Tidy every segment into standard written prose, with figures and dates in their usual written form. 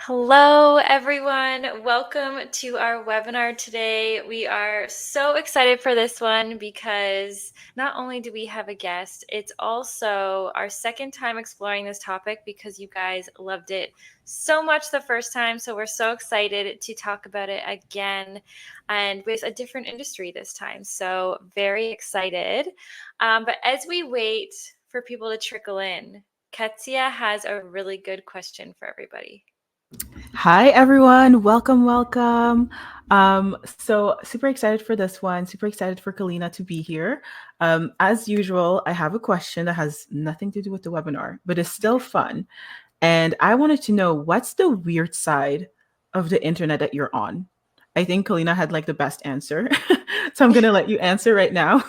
Hello, everyone. Welcome to our webinar today. We are so excited for this one because not only do we have a guest, it's also our second time exploring this topic because you guys loved it so much the first time. So we're so excited to talk about it again and with a different industry this time. So very excited. But as we wait for people to trickle in, Ketsia has a really good question for everybody. Hi, everyone. Welcome. So super excited for this one. Super excited for Coleena to be here. As usual, I have a question that has nothing to do with the webinar, but it's still fun. And I wanted to know what's the weird side of the internet that you're on? I think Coleena had like the best answer. So I'm going to let you answer right now.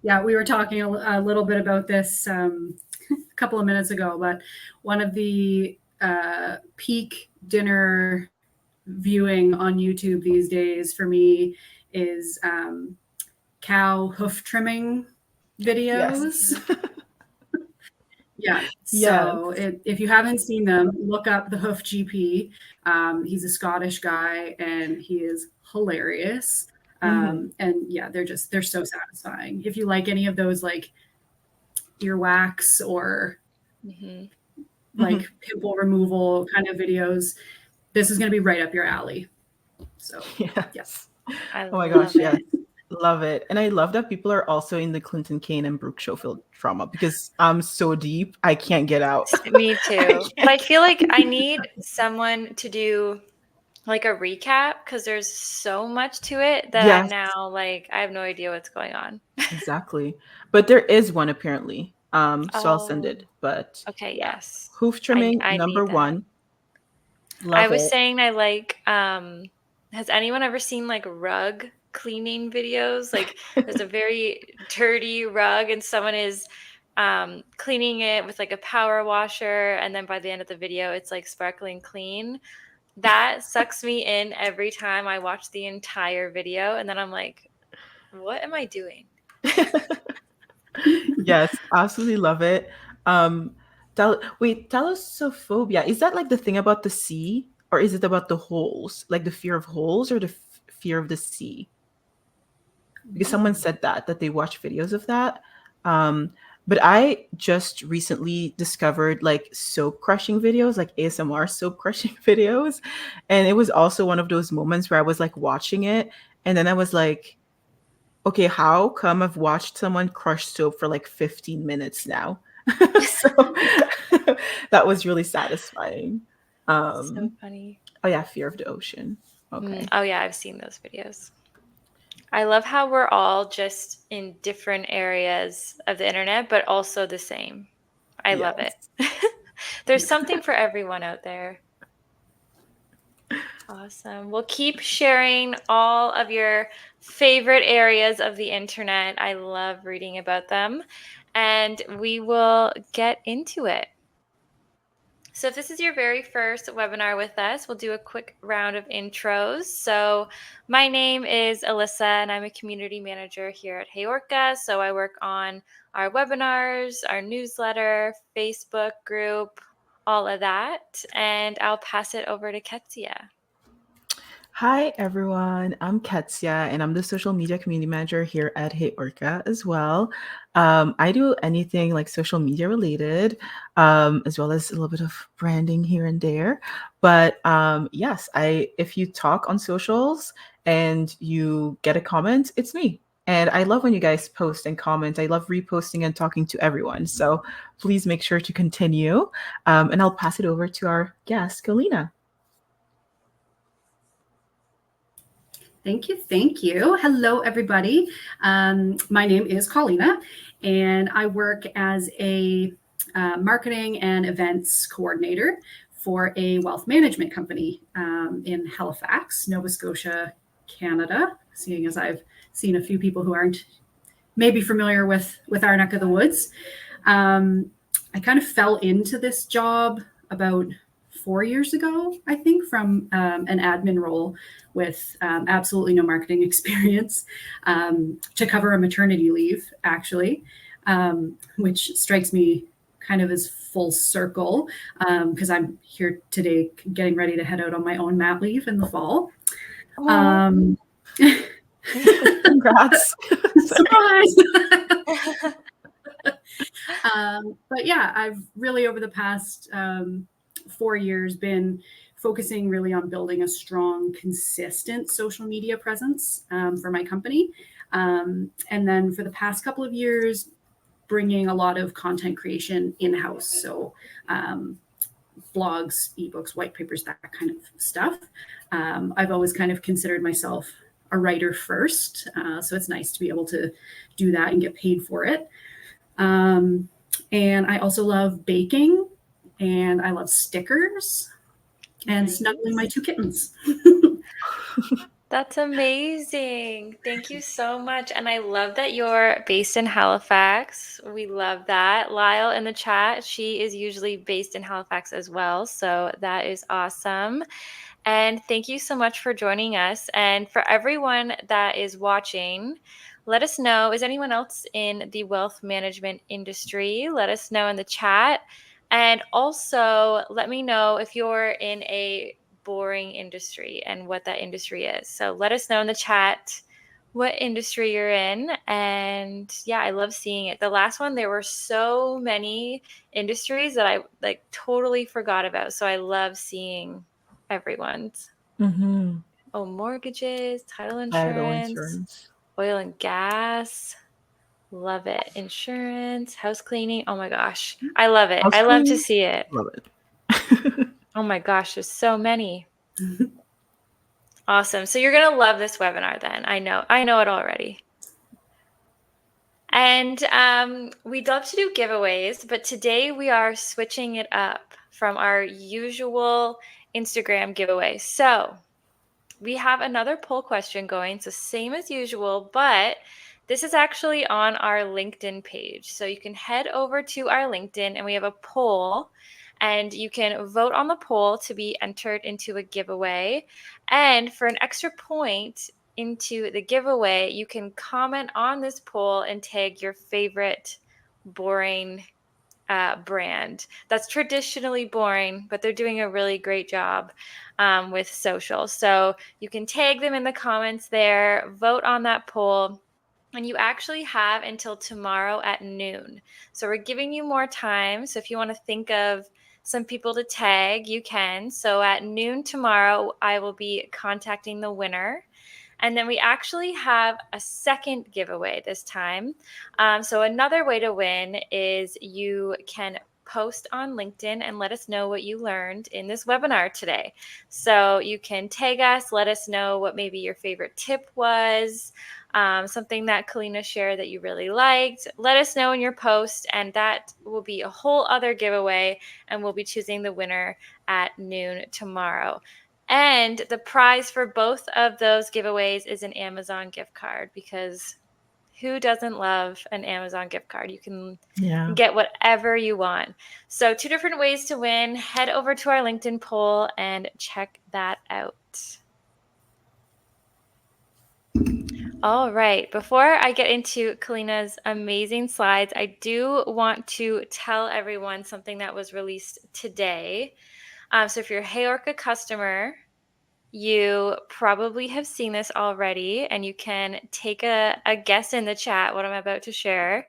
Yeah, we were talking a little bit about this a couple of minutes ago, but one of the peak dinner viewing on YouTube these days for me is cow hoof trimming videos. Yes. Yeah. Yes. So if you haven't seen them, look up the Hoof GP. He's a Scottish guy and he is hilarious. And yeah, they're so satisfying. If you like any of those like earwax or like pimple removal kind of videos, this is going to be right up your alley. So Yes. I Oh my love gosh, it. yes. Love it. And I love that people are also in the Clinton Kane and Brooke Schofield drama because I'm so deep, I can't get out. Me I too. But I can't. feel like I need someone to do like a recap because there's so much to it that I'm Yes, now like, I have no idea what's going on. exactly. But there is one apparently. So I'll send Oh, it. But okay, yeah. yes. Hoof I trimming, I number need that. one. I Love was it. saying I like has anyone ever seen like rug cleaning videos? Like there's a very dirty rug and someone is cleaning it with like a power washer and then by the end of the video it's like sparkling clean. That sucks me in every time I watch the entire video and then I'm like, what am I doing? Yes, absolutely love it. Um, Thalassophobia, is that like the thing about the sea, or is it about the holes, like the fear of holes, or the fear of the sea? Because someone said that they watched videos of that. Um, but I just recently discovered like soap crushing videos, like ASMR soap crushing videos, and it was also one of those moments where I was like watching it, and then I was like, okay, how come I've watched someone crush soap for like 15 minutes now? So that was really satisfying. So Um, funny. oh yeah, fear of the ocean. Okay. Oh yeah, I've seen those videos. I love how we're all just in different areas of the internet, but also the same. I love it. Yes. There's something for everyone out there. Awesome. Well, keep sharing all of your favorite areas of the internet. I love reading about them. And we will get into it. So if this is your very first webinar with us, we'll do a quick round of intros. So my name is Alyssa and I'm a community manager here at HeyOrca. So I work on our webinars, our newsletter, Facebook group, all of that. And I'll pass it over to Ketsia. Hi, everyone. I'm Ketsia, and I'm the social media community manager here at HeyOrca as well. I do anything like social media related, as well as a little bit of branding here and there. But yes, if you talk on socials and you get a comment, it's me. And I love when you guys post and comment. I love reposting and talking to everyone. So please make sure to continue. And I'll pass it over to our guest, Coleena. Thank you. Thank you. Hello, everybody. My name is Coleena, and I work as a marketing and events coordinator for a wealth management company in Halifax, Nova Scotia, Canada, seeing as I've seen a few people who aren't maybe familiar with our neck of the woods. I kind of fell into this job about 4 years ago, I think, from an admin role with absolutely no marketing experience to cover a maternity leave, actually, which strikes me kind of is full circle because I'm here today getting ready to head out on my own mat leave in the fall. Um, Congrats. surprise. But yeah, I've really over the past 4 years been focusing really on building a strong, consistent social media presence for my company. And then for the past couple of years, bringing a lot of content creation in-house. So blogs, ebooks, white papers, that kind of stuff. I've always kind of considered myself a writer first. So it's nice to be able to do that and get paid for it. And I also love baking, and I love stickers and snuggling my 2 kittens. That's amazing. Thank you so much. And I love that you're based in Halifax. We love that. Lyle in the chat, she is usually based in Halifax as well. So that is awesome. And thank you so much for joining us. And for everyone that is watching, let us know, is anyone else in the wealth management industry? Let us know in the chat. And also let me know if you're in a boring industry and what that industry is. So let us know in the chat what industry you're in. And yeah, I love seeing it. The last one, there were so many industries that I like totally forgot about. So I love seeing everyone's. Mm-hmm. Oh, mortgages, title Title insurance, insurance. oil and gas. Love it. Insurance, house cleaning. Oh my gosh. I love it. I love to see it. Love it. Oh my gosh, there's so many. Awesome. So you're going to love this webinar then. I know it already. And we'd love to do giveaways, but today we are switching it up from our usual Instagram giveaway. So we have another poll question going, so same as usual, but this is actually on our LinkedIn page. So you can head over to our LinkedIn and we have a poll and you can vote on the poll to be entered into a giveaway. And for an extra point into the giveaway, you can comment on this poll and tag your favorite boring brand that's traditionally boring, but they're doing a really great job with social. So you can tag them in the comments there, vote on that poll, and you actually have until tomorrow at noon. So we're giving you more time. So if you want to think of some people to tag, you can. So at noon tomorrow, I will be contacting the winner. And then we actually have a second giveaway this time. So another way to win is you can post on LinkedIn and let us know what you learned in this webinar today. So you can tag us, let us know what maybe your favorite tip was, something that Coleena shared that you really liked. Let us know in your post, and that will be a whole other giveaway, and we'll be choosing the winner at noon tomorrow. And the prize for both of those giveaways is an Amazon gift card, because who doesn't love an Amazon gift card? You can get whatever you want. So 2 different ways to win. Head over to our LinkedIn poll and check that out. All right. Before I get into Coleena's amazing slides, I do want to tell everyone something that was released today. So if you're a HeyOrca customer, you probably have seen this already, and you can take a guess in the chat what I'm about to share.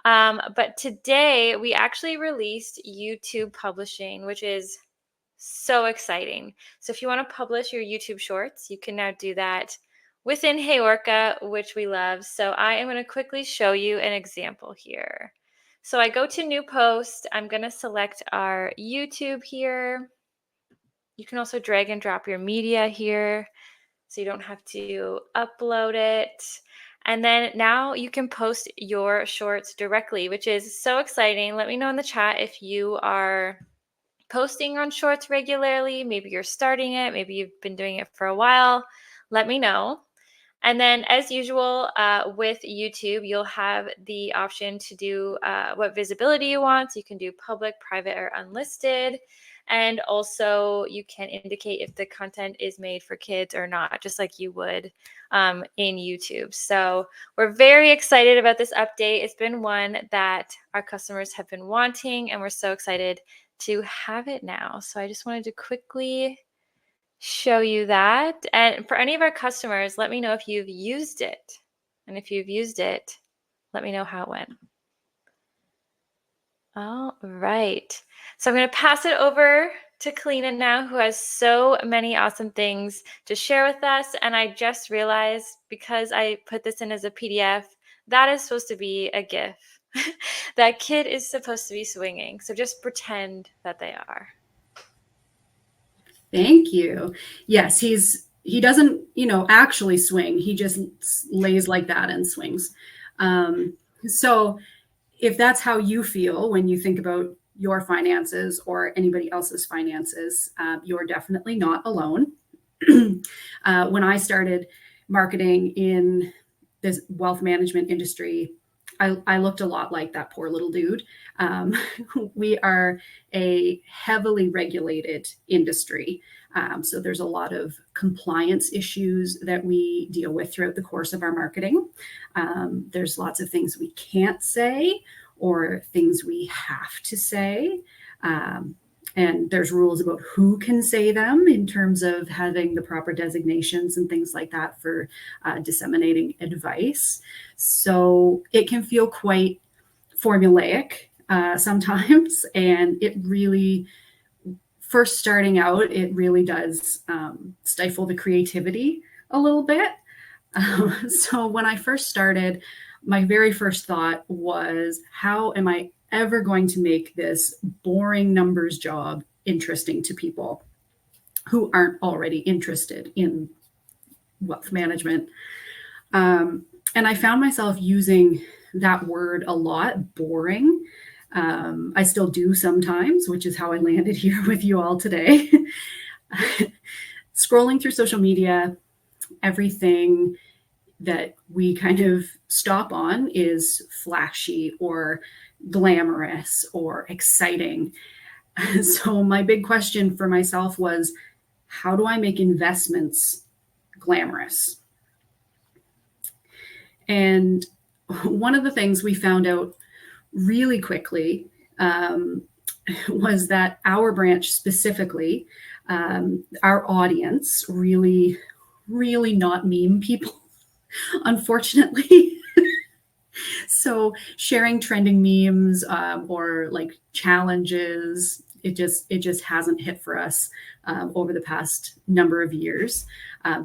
But today we actually released YouTube publishing, which is so exciting. So if you want to publish your YouTube shorts, you can now do that within HeyOrca, which we love. So I am going to quickly show you an example here. So I go to new post. I'm going to select our YouTube here. You can also drag and drop your media here, so you don't have to upload it. And then now you can post your shorts directly, which is so exciting. Let me know in the chat if you are posting on shorts regularly. Maybe you're starting it. Maybe you've been doing it for a while. Let me know. And then, as usual, with YouTube, you'll have the option to do what visibility you want. So you can do public, private, or unlisted. And also, you can indicate if the content is made for kids or not, just like you would in YouTube. So we're very excited about this update. It's been one that our customers have been wanting, and we're so excited to have it now. So I just wanted to quickly show you that. And for any of our customers, let me know if you've used it. And if you've used it, let me know how it went. All right. So I'm going to pass it over to Coleena now, who has so many awesome things to share with us. And I just realized, because I put this in as a PDF, that is supposed to be a GIF. That kid is supposed to be swinging. So just pretend that they are. Thank you. Yes, he doesn't, actually swing. He just lays like that and swings. So if that's how you feel when you think about your finances or anybody else's finances, you're definitely not alone. When I started marketing in this wealth management industry, I looked a lot like that poor little dude. We are a heavily regulated industry. So there's a lot of compliance issues that we deal with throughout the course of our marketing. There's lots of things we can't say or things we have to say. And there's rules about who can say them in terms of having the proper designations and things like that for disseminating advice. So it can feel quite formulaic sometimes. And it really, first starting out, it really does stifle the creativity a little bit. So when I first started, my very first thought was, how am I ever going to make this boring numbers job interesting to people who aren't already interested in wealth management? And I found myself using that word a lot, boring. I still do sometimes, which is how I landed here with you all today. Scrolling through social media, everything that we kind of stop on is flashy or glamorous or exciting. So my big question for myself was, how do I make investments glamorous? And one of the things we found out really quickly was that our branch specifically, our audience, really not meme people, unfortunately. So sharing trending memes or like challenges, it just hasn't hit for us over the past number of years.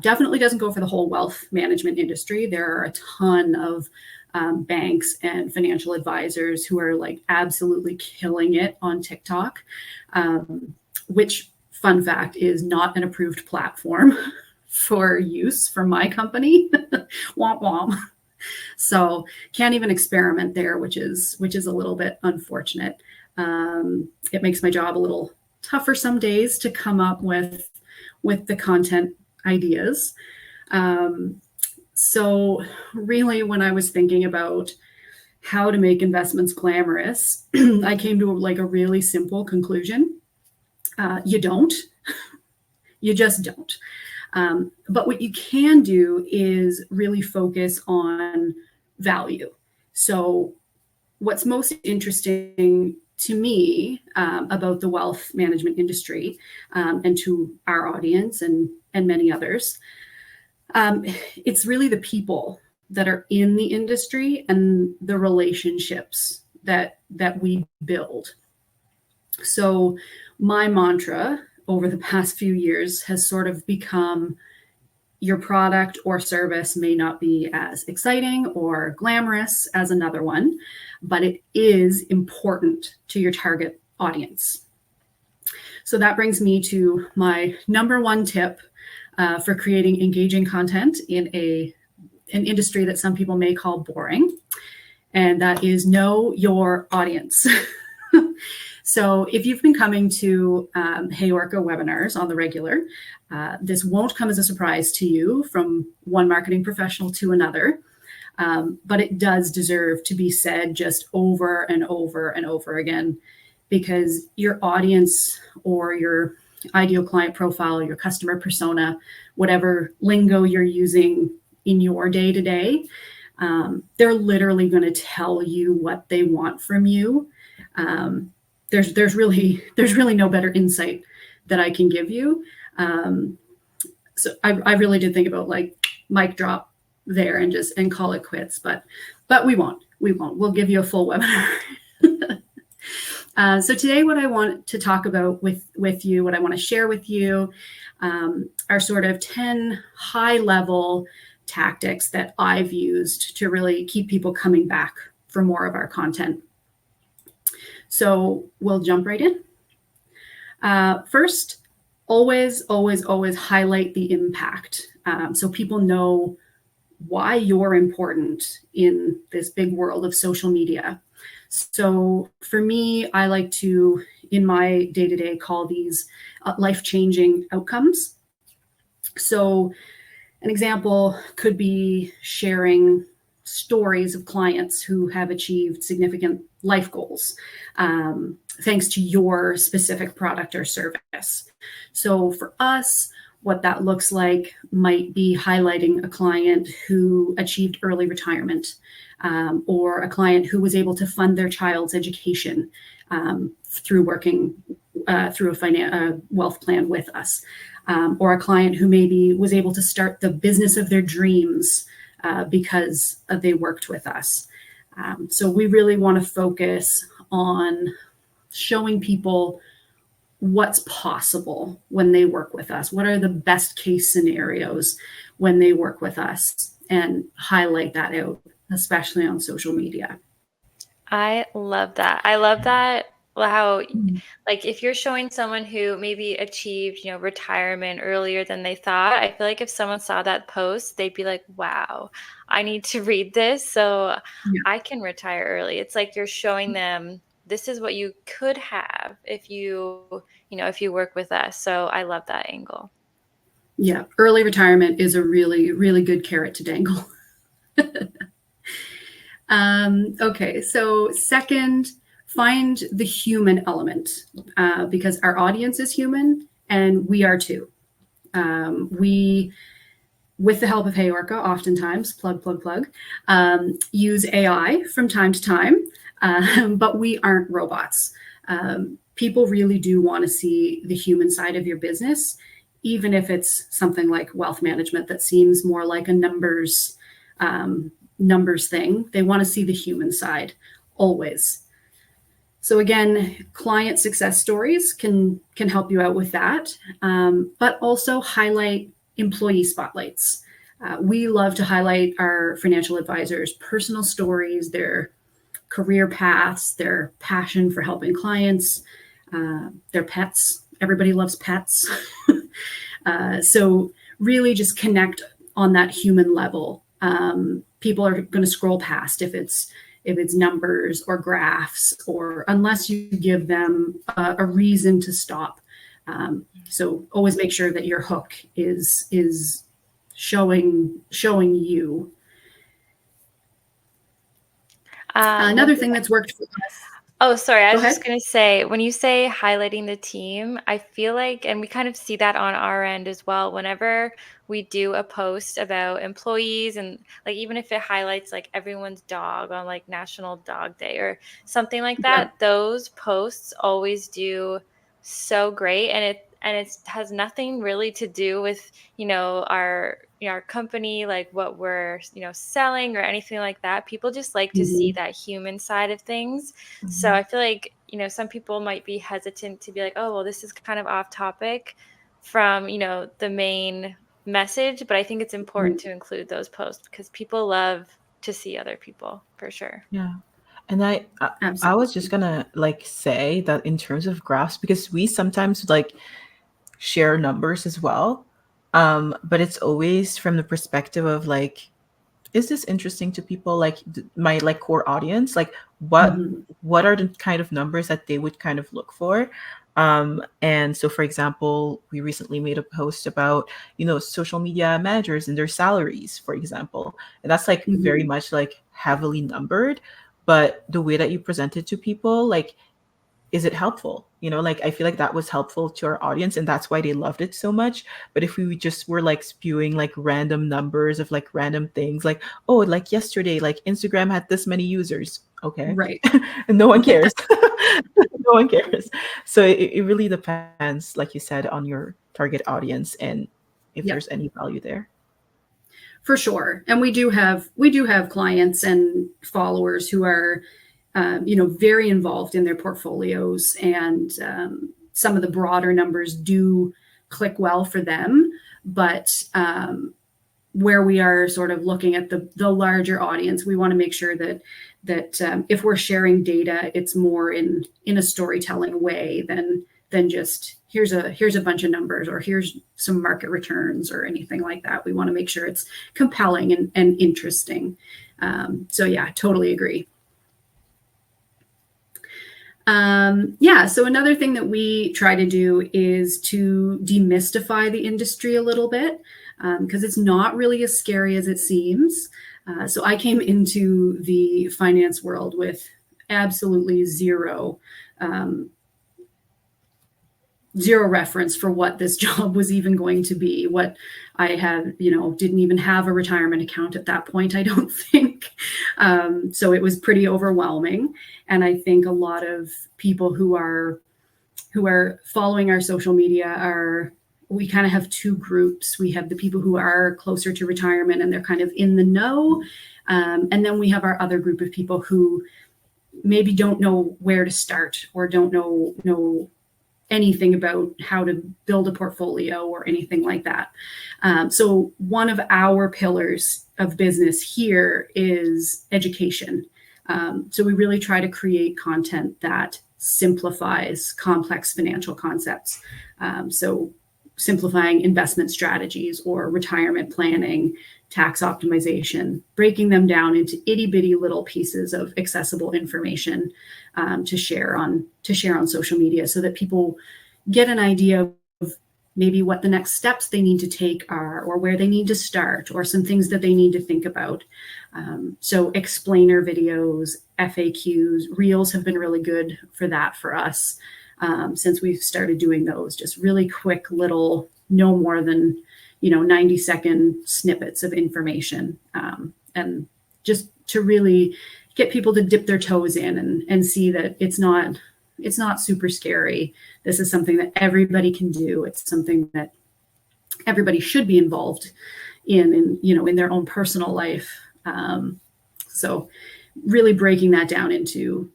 Definitely doesn't go for the whole wealth management industry. There are a ton of banks and financial advisors who are like absolutely killing it on TikTok, which, fun fact, is not an approved platform for use for my company. Womp womp. So can't even experiment there, which is a little bit unfortunate. It makes my job a little tougher some days to come up with the content ideas. So really, when I was thinking about how to make investments glamorous, I came to like a really simple conclusion. You don't. You just don't. But what you can do is really focus on value. So what's most interesting to me about the wealth management industry and to our audience and many others, it's really the people that are in the industry and the relationships that we build. So my mantra over the past few years has sort of become, your product or service may not be as exciting or glamorous as another one, but it is important to your target audience. So that brings me to my number one tip for creating engaging content in an industry that some people may call boring, and that is know your audience. So if you've been coming to HeyOrca webinars on the regular, this won't come as a surprise to you from one marketing professional to another, but it does deserve to be said just over and over and over again, because your audience or your ideal client profile, your customer persona, whatever lingo you're using in your day-to-day, they're literally going to tell you what they want from you. There's really no better insight that I can give you. So I really did think about like mic drop there and call it quits, but we won't. We'll give you a full webinar. So today, what I want to talk about with you, what I want to share with you, are sort of 10 high-level tactics that I've used to really keep people coming back for more of our content. So we'll jump right in. First, always highlight the impact, so people know why you're important in this big world of social media. So for me, I like to, in my day-to-day, call these life-changing outcomes. So an example could be sharing stories of clients who have achieved significant life goals thanks to your specific product or service. So for us, what that looks like might be highlighting a client who achieved early retirement, or a client who was able to fund their child's education through working through a wealth plan with us, or a client who maybe was able to start the business of their dreams because they worked with us. So we really want to focus on showing people what's possible when they work with us. What are the best case scenarios when they work with us, and highlight that out, especially on social media. I love that. I love that how, like, if you're showing someone who maybe achieved, retirement earlier than they thought, I feel like if someone saw that post, they'd be like, wow, I need to read this so I can retire early. It's like you're showing them this is what you could have if you work with us. So I love that angle. Yeah, early retirement is a really, really good carrot to dangle. Okay, so second, find the human element, because our audience is human and we are too. We, with the help of HeyOrca, oftentimes, plug, use AI from time to time, but we aren't robots. People really do want to see the human side of your business, even if it's something like wealth management that seems more like a numbers thing. They want to see the human side always. So again, client success stories can help you out with that, but also highlight employee spotlights. We love to highlight our financial advisors' personal stories, their career paths, their passion for helping clients, their pets. Everybody loves pets. So really just connect on that human level. People are going to scroll past if it's numbers or graphs, or unless you give them a reason to stop. So always make sure that your hook is showing you. Another thing that's worked for us. Oh, sorry. I was just going to say, when you say highlighting the team, I feel like, and we kind of see that on our end as well, whenever we do a post about employees, and like, even if it highlights like everyone's dog on like National Dog Day or something like that, those posts always do so great. And it has nothing really to do with, our company, like what we're, selling or anything like that. People just like to see that human side of things. So I feel like, some people might be hesitant to be like, oh, well, this is kind of off topic from, the main message. But I think it's important to include those posts because people love to see other people, for sure. Yeah. And I was just gonna like say that in terms of graphs, because we sometimes like share numbers as well. But it's always from the perspective of like, is this interesting to people? Like my like core audience, like what Mhm. what are the kind of numbers that they would kind of look for. And so, for example, we recently made a post about, social media managers and their salaries, for example. And that's like very Mhm. much like heavily numbered, but the way that you present it to people, like, is it helpful? Like, I feel like that was helpful to our audience and that's why they loved it so much. But if we just were like spewing like random numbers of like random things, like, oh, like yesterday, like Instagram had this many users. Okay. Right. And no one cares. No one cares. So it really depends, like you said, on your target audience and if Yep. there's any value there. For sure. And we do have clients and followers who are very involved in their portfolios, and some of the broader numbers do click well for them. But where we are sort of looking at the larger audience, we want to make sure that if we're sharing data, it's more in a storytelling way than just here's a bunch of numbers or here's some market returns or anything like that. We want to make sure it's compelling and interesting. So yeah, totally agree. Yeah, so another thing that we try to do is to demystify the industry a little bit, because it's not really as scary as it seems. So I came into the finance world with absolutely um, zero reference for what this job was even going to be. What I had, didn't even have a retirement account at that point, I don't think. So it was pretty overwhelming. And I think a lot of people who are following our social media we kind of have two groups. We have the people who are closer to retirement and they're kind of in the know. And then we have our other group of people who maybe don't know where to start or don't know anything about how to build a portfolio or anything like that. So one of our pillars of business here is education. So we really try to create content that simplifies complex financial concepts. So simplifying investment strategies or retirement planning, tax optimization, breaking them down into itty bitty little pieces of accessible information to share on social media, so that people get an idea of maybe what the next steps they need to take are, or where they need to start, or some things that they need to think about. So explainer videos, FAQs, reels have been really good for that for us. Since we've started doing those, just really quick little, no more than 90-second snippets of information, and just to really get people to dip their toes in and see that it's not super scary. This is something that everybody can do. It's something that everybody should be involved in their own personal life. So really breaking that down into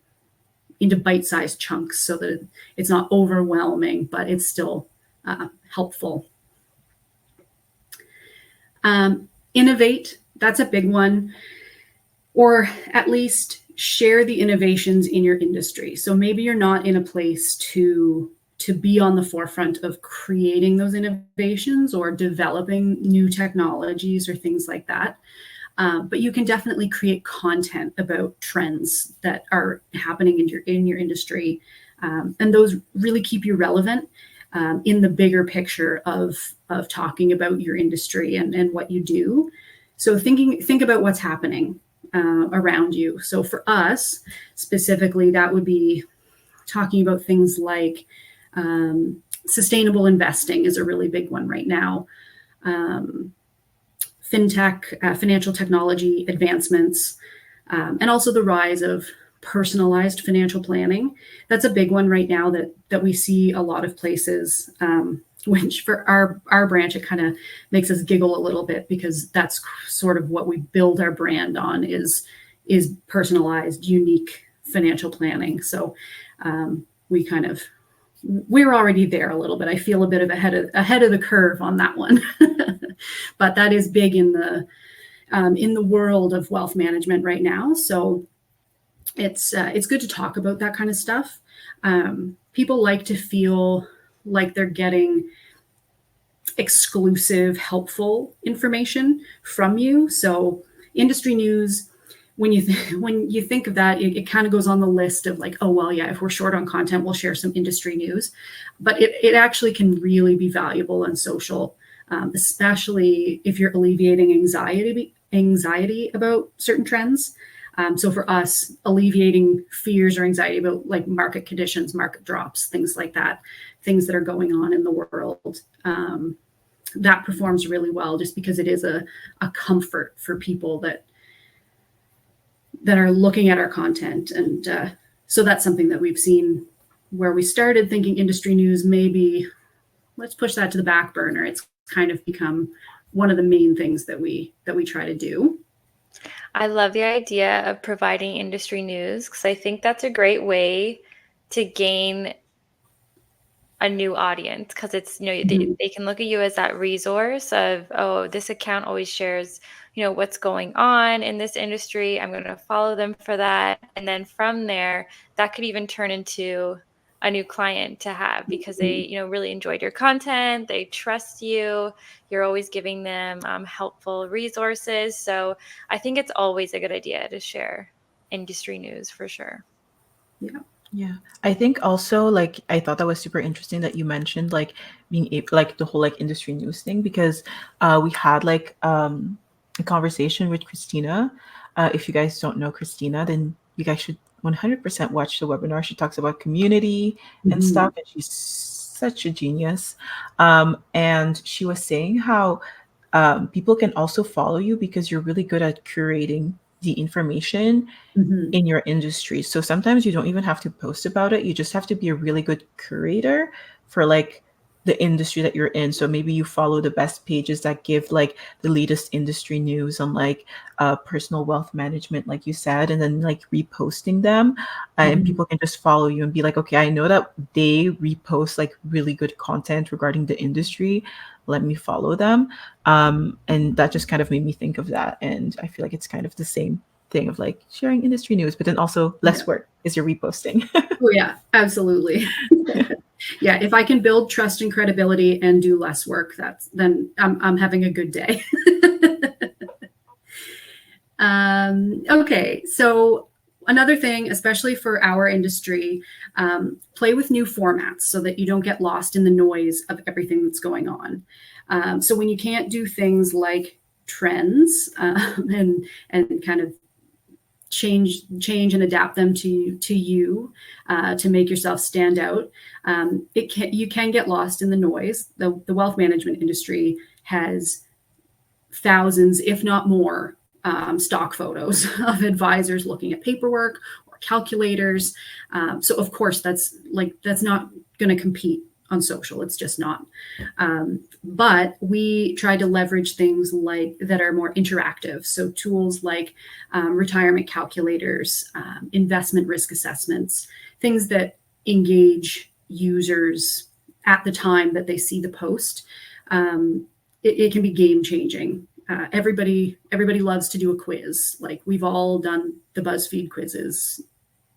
bite-sized chunks so that it's not overwhelming, but it's still helpful. Innovate, that's a big one, or at least share the innovations in your industry. So maybe you're not in a place to be on the forefront of creating those innovations or developing new technologies or things like that. But you can definitely create content about trends that are happening in your industry, and those really keep you relevant in the bigger picture of talking about your industry and what you do. So think about what's happening around you. So for us specifically, that would be talking about things like sustainable investing is a really big one right now. Fintech, financial technology advancements, and also the rise of personalized financial planning. That's a big one right now that we see a lot of places, which for our branch, it kind of makes us giggle a little bit, because that's sort of what we build our brand on is personalized, unique financial planning. So we're already there a little bit. I feel a bit of ahead of the curve on that one. But that is big in the world of wealth management right now. So it's good to talk about that kind of stuff. People like to feel like they're getting exclusive, helpful information from you. So industry news, when you think of that, it kind of goes on the list of like, oh, well, yeah, if we're short on content, we'll share some industry news. But it actually can really be valuable on social, especially if you're alleviating anxiety about certain trends. So for us, alleviating fears or anxiety about like market conditions, market drops, things like that, things that are going on in the world, that performs really well just because it is a comfort for people that are looking at our content. And so that's something that we've seen where we started thinking industry news, maybe let's push that to the back burner. It's kind of become one of the main things that we try to do. I love the idea of providing industry news because I think that's a great way to gain a new audience, because it's, they can look at you as that resource of, oh, this account always shares, what's going on in this industry. I'm going to follow them for that. And then from there, that could even turn into a new client to have because they, really enjoyed your content. They trust you. You're always giving them helpful resources. So I think it's always a good idea to share industry news for sure. Yeah. Yeah. I think also like I thought that was super interesting that you mentioned like being able like the whole like industry news thing because we had like a conversation with Christina. If you guys don't know Christina, then you guys should 100% watch the webinar. She talks about community and stuff, and she's such a genius. And she was saying how people can also follow you because you're really good at curating the information in your industry. So sometimes you don't even have to post about it. You just have to be a really good curator for like the industry that you're in. So maybe you follow the best pages that give like the latest industry news on like personal wealth management, like you said, and then like reposting them. And people can just follow you and be like, okay, I know that they repost like really good content regarding the industry. Let me follow them. And that just kind of made me think of that. And I feel like it's kind of the same thing of like sharing industry news, but then also less work is your reposting. Oh yeah, absolutely. Yeah, if I can build trust and credibility and do less work, then I'm having a good day. Okay, so another thing, especially for our industry, play with new formats so that you don't get lost in the noise of everything that's going on. So when you can't do things like trends and kind of change and adapt them to you to make yourself stand out, you can get lost in the noise. The wealth management industry has thousands, if not more, stock photos of advisors looking at paperwork or calculators. So of course that's not going to compete on social. It's just not. But we try to leverage things like that are more interactive. So tools like retirement calculators, investment risk assessments, things that engage users at the time that they see the post. It can be game changing. Everybody loves to do a quiz. Like we've all done the BuzzFeed quizzes.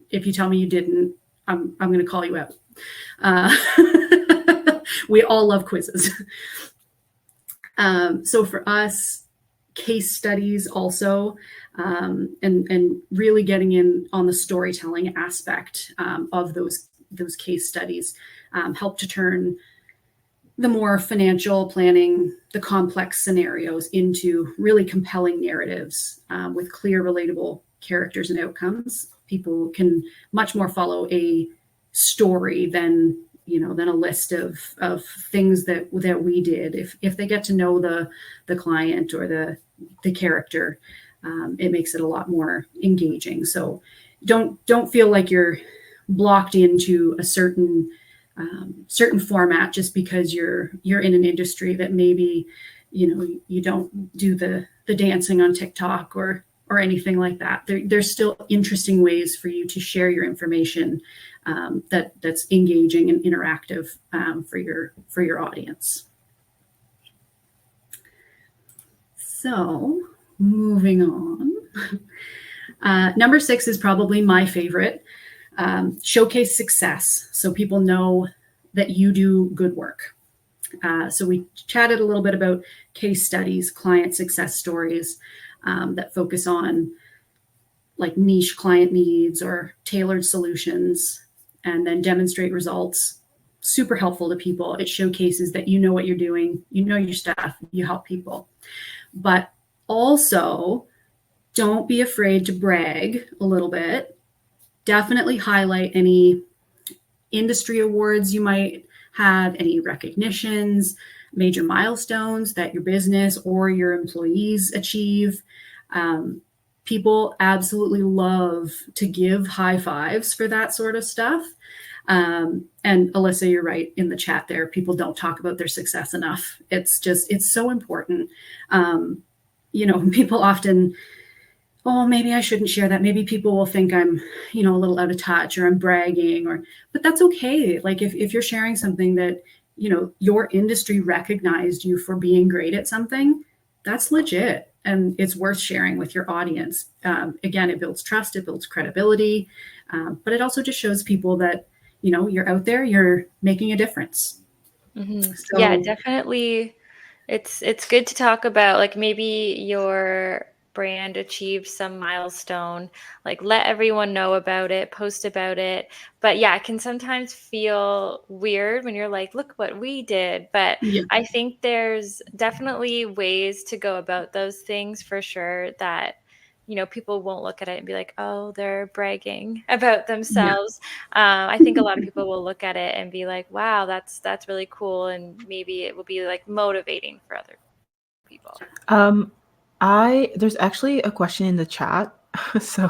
If you tell me you didn't, I'm going to call you out. We all love quizzes. So for us, case studies also, and really getting in on the storytelling aspect of those case studies help to turn the more financial planning, the complex scenarios into really compelling narratives with clear, relatable characters and outcomes. People can much more follow a story than a list of things that we did. If they get to know the client or the character, it makes it a lot more engaging. So don't feel like you're blocked into a certain format just because you're in an industry that maybe you don't do the dancing on TikTok or anything like that. There's still interesting ways for you to share your information that's engaging and interactive for your audience. So moving on, number 6 is probably my favorite. Showcase success so people know that you do good work. So we chatted a little bit about case studies, client success stories that focus on like niche client needs or tailored solutions, and then demonstrate results. Super helpful to people. It showcases that you know what you're doing, you know your stuff, you help people. But also, don't be afraid to brag a little bit. Definitely highlight any industry awards you might have, any recognitions, major milestones that your business or your employees achieve. People absolutely love to give high fives for that sort of stuff. And Alyssa, you're right in the chat there. People don't talk about their success enough. It's so important. People often, oh, maybe I shouldn't share that. Maybe people will think I'm, a little out of touch or I'm bragging but that's okay. Like if you're sharing something that, your industry recognized you for being great at something, that's legit. And it's worth sharing with your audience. Again, it builds trust, it builds credibility, but it also just shows people that, you're out there, you're making a difference. So, Yeah, definitely. It's good to talk about, like, maybe your brand achieved some milestone, like let everyone know about it, post about it. But yeah, it can sometimes feel weird when you're like, look what we did. But yeah, I think there's definitely ways to go about those things for sure that people won't look at it and be like, oh, they're bragging about yeah, themselves. I think a lot of people will look at it and be like, wow, that's really cool. And maybe it will be like motivating for other people. Um, there's actually a question in the chat, so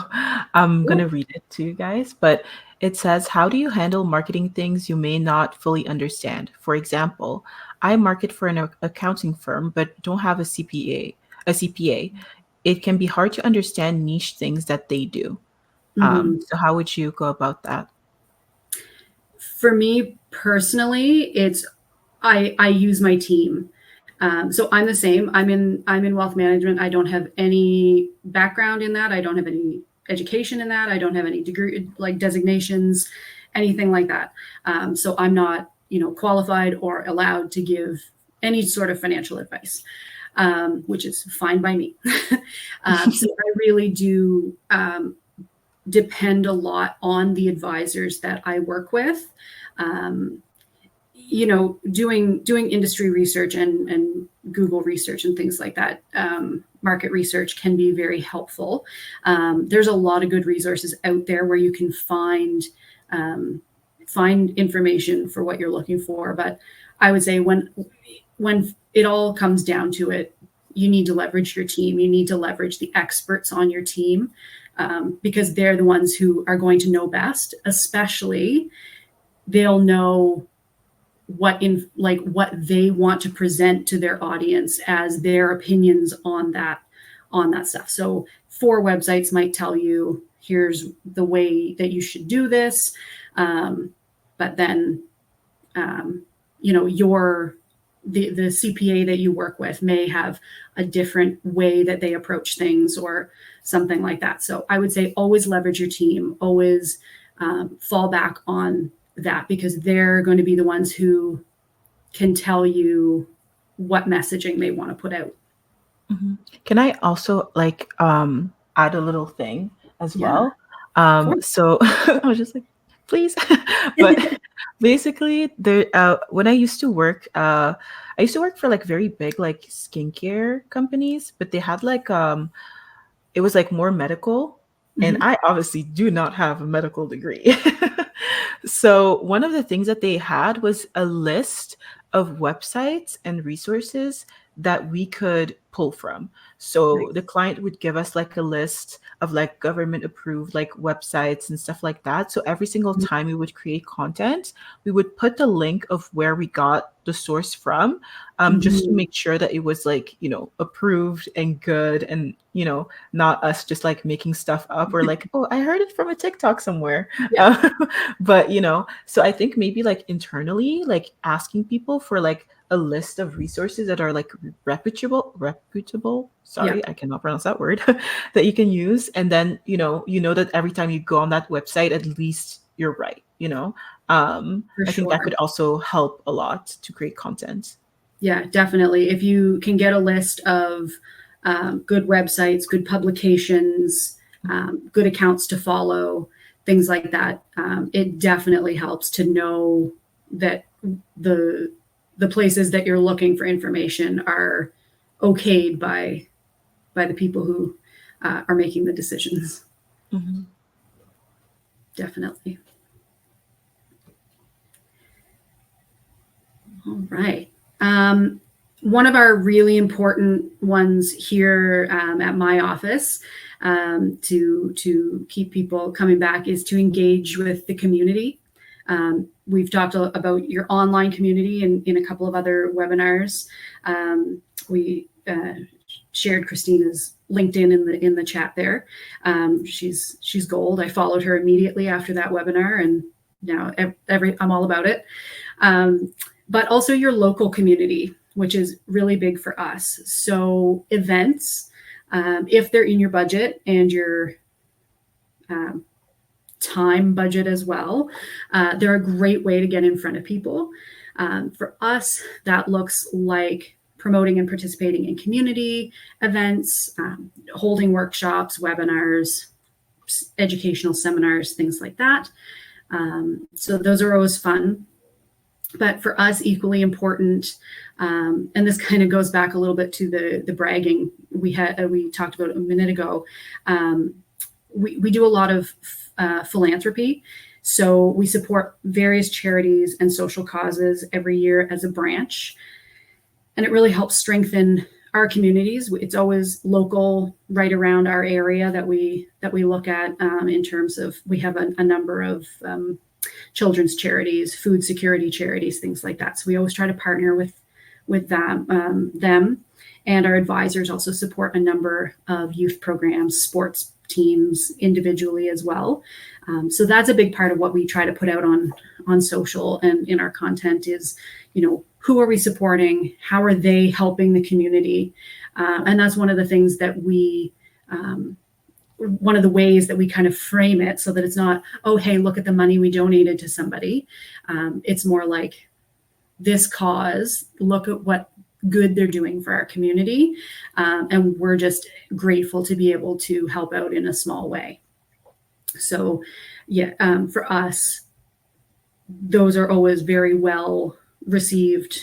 I'm gonna cool. read it to you guys. But it says, "How do you handle marketing things you may not fully understand? For example, I market for an accounting firm, but don't have a CPA. A CPA. It can be hard to understand niche things that they do. Mhm. So how would you go about that?" For me personally, I use my team. So I'm the same. I'm in wealth management. I don't have any background in that. I don't have any education in that. I don't have any degree like designations, anything like that. So I'm not qualified or allowed to give any sort of financial advice, which is fine by me. So I really do depend a lot on the advisors that I work with. Um, doing industry research and Google research and things like that, market research can be very helpful. There's a lot of good resources out there where you can find information for what you're looking for. But I would say when it all comes down to it, you need to leverage your team. You need to leverage the experts on your team, because they're the ones who are going to know best. Especially, they'll know what they want to present to their audience as their opinions on that stuff. So 4 websites might tell you, here's the way that you should do this, but then the CPA that you work with may have a different way that they approach things or something like that. So I would say always leverage your team, always fall back on that, because they're going to be the ones who can tell you what messaging they want to put out. Can I also add a little thing as Yeah, well? of course. So I was just like, please. But basically, when I used to work for like very big like skincare companies, but they had it was like more medical, and Mhm. I obviously do not have a medical degree. So one of the things that they had was a list of websites and resources that we could pull from. So the Nice. client would give us like a list of like government approved like websites and stuff like that. So every single time we would create content, we would put the link of where we got the source from, just to Mhm. make sure that it was like, approved and good, and, not us just like making stuff up or like, oh, I heard it from a TikTok somewhere. Yeah, But, so I think maybe like internally, like asking people for like a list of resources that are like reputable. yeah, Sorry, I cannot pronounce that word that you can use. And then, that every time you go on that website, at least you're right. for I think that sure. could also help a lot to create content. Yeah, definitely. If you can get a list of good websites, good publications, good accounts to follow, things like that. It definitely helps to know that the places that you're looking for information are okayed by the people who are making the decisions. Mm-hmm. Definitely. All right. One of our really important ones here at my office to keep people coming back is to engage with the community. We've talked about your online community in a couple of other webinars. We shared Christina's LinkedIn in the chat there. She's gold. I followed her immediately after that webinar, and now I'm all about it. But also your local community, which is really big for us. So events, if they're in your budget and your time budget as well, they're a great way to get in front of people. For us, that looks like promoting and participating in community events, holding workshops, webinars, educational seminars, things like that. So those are always fun. But for us, equally important, and this kind of goes back a little bit to the bragging we talked about a minute ago. We do a lot of philanthropy. So we support various charities and social causes every year as a branch. And it really helps strengthen our communities. It's always local, right around our area that we look at in terms of, we have a number of children's charities, food security charities, things like that. So we always try to partner with them. And our advisors also support a number of youth programs, sports teams individually as well. So that's a big part of what we try to put out on social and in our content is, who are we supporting? How are they helping the community? And that's one of the things that one of the ways that we kind of frame it so that it's not, oh, hey, look at the money we donated to somebody. It's more like this cause, look at what good they're doing for our community. And we're just grateful to be able to help out in a small way. So yeah, for us, those are always very well received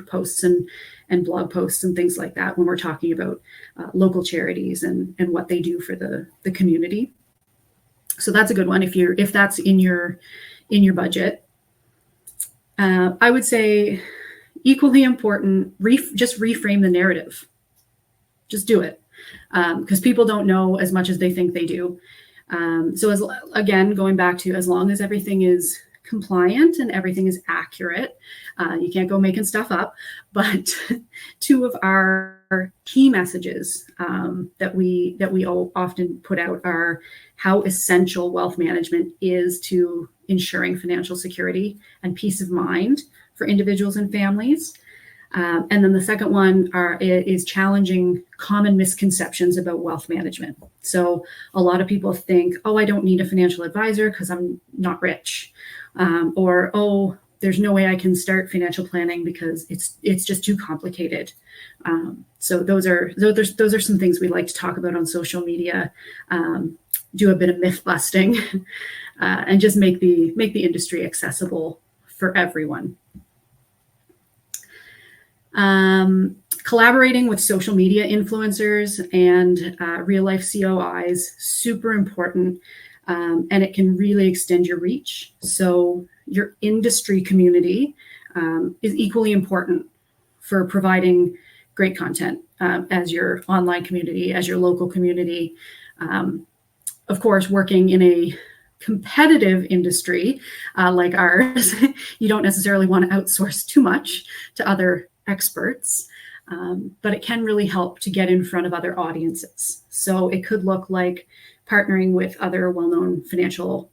posts and blog posts and things like that when we're talking about local charities and what they do for the community. So that's a good one if that's in your budget. I would say equally important, just reframe the narrative. Just do it, because people don't know as much as they think they do. So again, going back to as long as everything is compliant and everything is accurate, you can't go making stuff up. But two of our key messages that we often put out are how essential wealth management is to ensuring financial security and peace of mind for individuals and families. And then the second one is challenging common misconceptions about wealth management. So a lot of people think, oh, I don't need a financial advisor because I'm not rich. Or, oh, there's no way I can start financial planning because it's just too complicated. So those are some things we like to talk about on social media, do a bit of myth busting, and just make the industry accessible for everyone. Collaborating with social media influencers and real life COIs, super important. And it can really extend your reach. So your industry community is equally important for providing great content as your online community, as your local community. Of course, working in a competitive industry like ours, you don't necessarily want to outsource too much to other experts, but it can really help to get in front of other audiences. So it could look like partnering with other well-known financial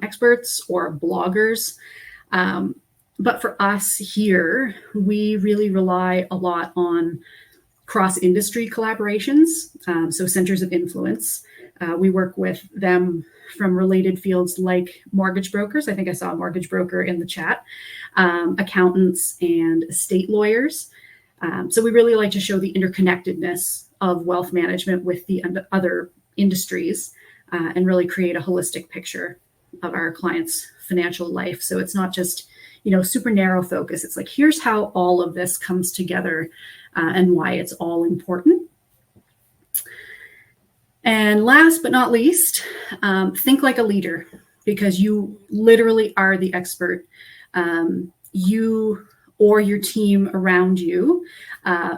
experts or bloggers. But for us here, we really rely a lot on cross-industry collaborations. So centers of influence. We work with them from related fields like mortgage brokers. I think I saw a mortgage broker in the chat, accountants and estate lawyers. So we really like to show the interconnectedness of wealth management with the other industries and really create a holistic picture of our clients' financial life. So it's not just, super narrow focus. It's like, here's how all of this comes together and why it's all important. And last but not least, think like a leader, because you literally are the expert. You or your team around you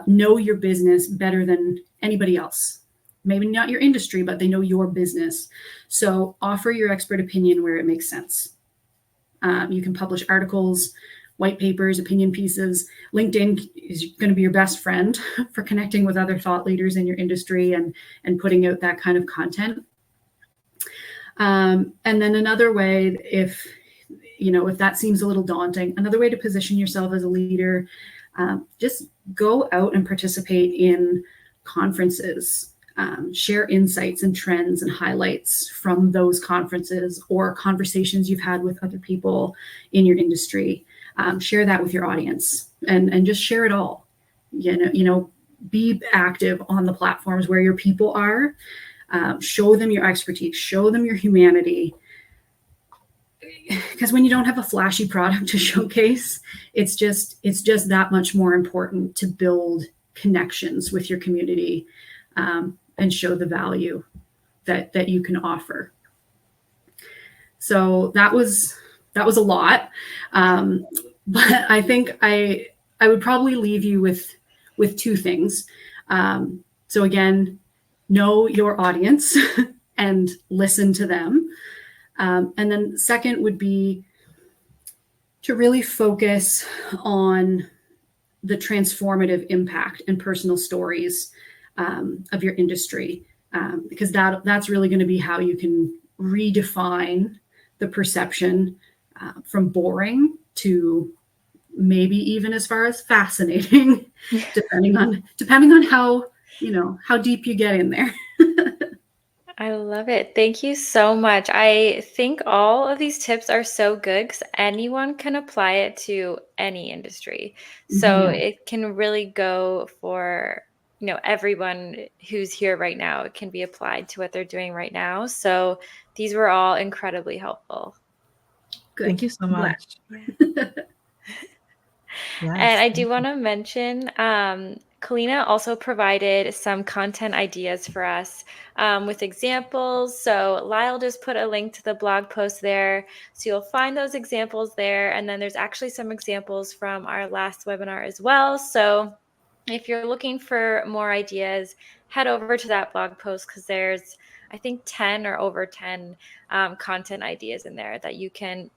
know your business better than anybody else. Maybe not your industry, but they know your business. So offer your expert opinion where it makes sense. You can publish articles, white papers, opinion pieces. LinkedIn is going to be your best friend for connecting with other thought leaders in your industry and putting out that kind of content. And then another way, if that seems a little daunting, another way to position yourself as a leader, just go out and participate in conferences. Share insights and trends and highlights from those conferences or conversations you've had with other people in your industry. Share that with your audience and just share it all. Be active on the platforms where your people are. Show them your expertise, show them your humanity. Because when you don't have a flashy product to showcase, it's just that much more important to build connections with your community and show the value that you can offer. So that was a lot, but I think I would probably leave you with two things. So again, know your audience and listen to them. And then second would be to really focus on the transformative impact and personal stories of your industry, because that's really going to be how you can redefine the perception from boring to maybe even as far as fascinating, depending on how deep you get in there. I love it. Thank you so much. I think all of these tips are so good because anyone can apply it to any industry. So it can really go for, everyone who's here right now. It can be applied to what they're doing right now. So these were all incredibly helpful. Good. Thank you so much. Yes, and I do want to mention, Coleena also provided some content ideas for us with examples. So Lyle just put a link to the blog post there. So you'll find those examples there. And then there's actually some examples from our last webinar as well. So if you're looking for more ideas, head over to that blog post because there's, I think, 10 or over 10 content ideas in there that you can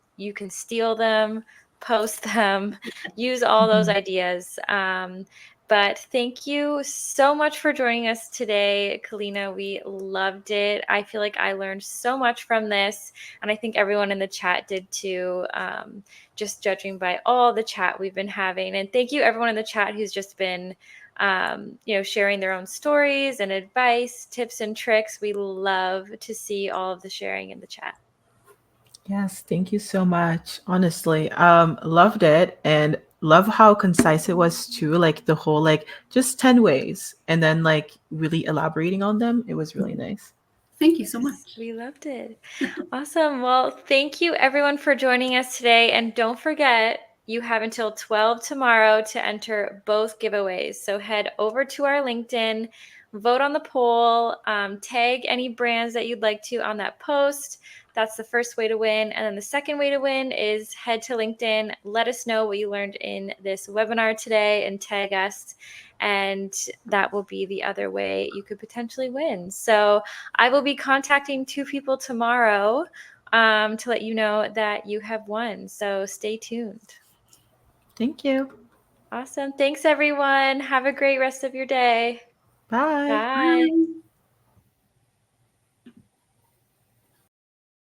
steal them, post them, use all those ideas. But thank you so much for joining us today, Coleena. We loved it. I feel like I learned so much from this, and I think everyone in the chat did too, just judging by all the chat we've been having. And thank you everyone in the chat who's just been sharing their own stories and advice, tips and tricks. We love to see all of the sharing in the chat. Yes, thank you so much. Honestly, loved it and love how concise it was too. Like the whole just 10 ways and then really elaborating on them. It was really nice. Thank you so much. We loved it. Awesome. Well, thank you everyone for joining us today. And don't forget, you have until 12 tomorrow to enter both giveaways. So head over to our LinkedIn, vote on the poll, tag any brands that you'd like to on that post. That's the first way to win. And then the second way to win is head to LinkedIn, let us know what you learned in this webinar today and tag us. And that will be the other way you could potentially win. So I will be contacting 2 people tomorrow to let you know that you have won. So stay tuned. Thank you. Awesome. Thanks, everyone. Have a great rest of your day. Bye. Bye. Bye.